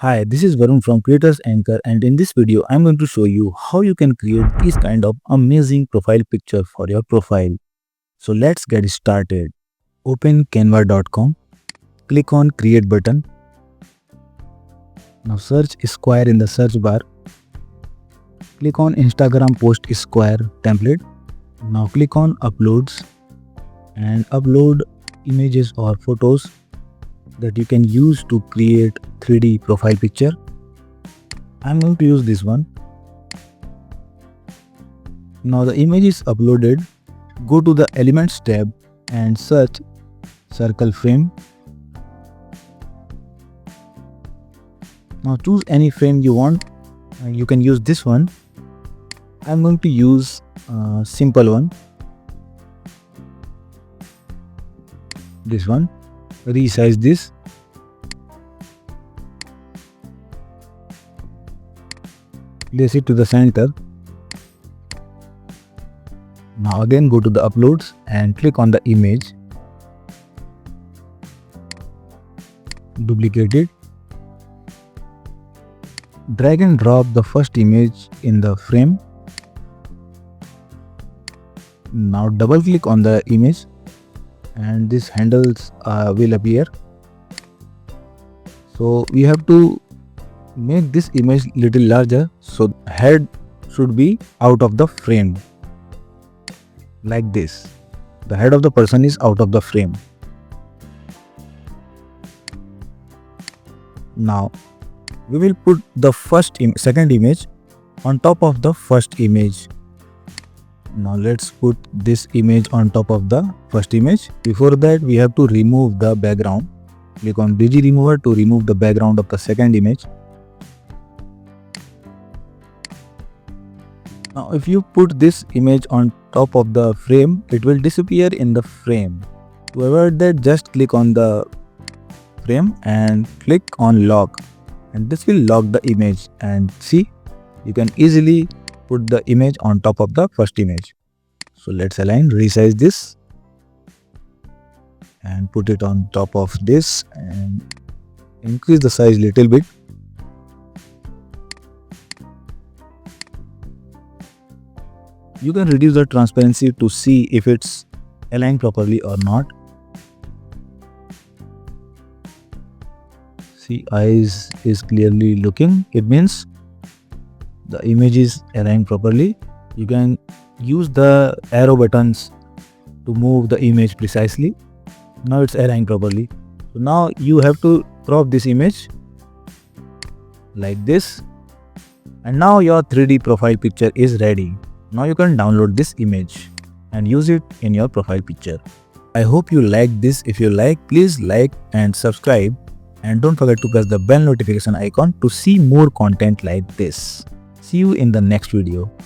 Hi, this is Varun from Creators Anchor, and in this video I'm going to show you how you can create this kind of amazing profile picture for your profile. So let's get started. Open canva.com, click on create button. Now search square in the search bar. Click on Instagram post square template. Now click on uploads and upload images or photos that you can use to create 3D profile picture. I'm going to use this one. Now the image is uploaded. Go to the Elements tab and search circle frame. Now choose any frame you want. You can use this one. I'm going to use a simple one. This one. Resize this. Place it to the center. Now again go to the uploads and click on the image. Duplicate it. Drag and drop the first image in the frame. Now double click on the image and these handles will appear. So we have to make this image little larger, so head should be out of the frame like this. The head of the person is out of the frame. Now we will put the second image on top of the first image. Now let's put this image on top of the first image. Before that we have to remove the background. Click on Digi Remover to remove the background of the second image. Now if you put this image on top of the frame, it will disappear in the frame. To avoid that, just click on the frame and click on lock, and this will lock the image, and see, you can easily put the image on top of the first image. So let's resize this and put it on top of this and increase the size little bit. You can reduce the transparency to see if it's aligned properly or not. See, eyes is clearly looking. It means the image is aligned properly. You can use the arrow buttons to move the image precisely. Now it's aligned properly. So now you have to crop this image like this, and now your 3D profile picture is ready. Now you can download this image and use it in your profile picture. I hope you liked this. If you like, please like and subscribe, and don't forget to press the bell notification icon to see more content like this. See you in the next video.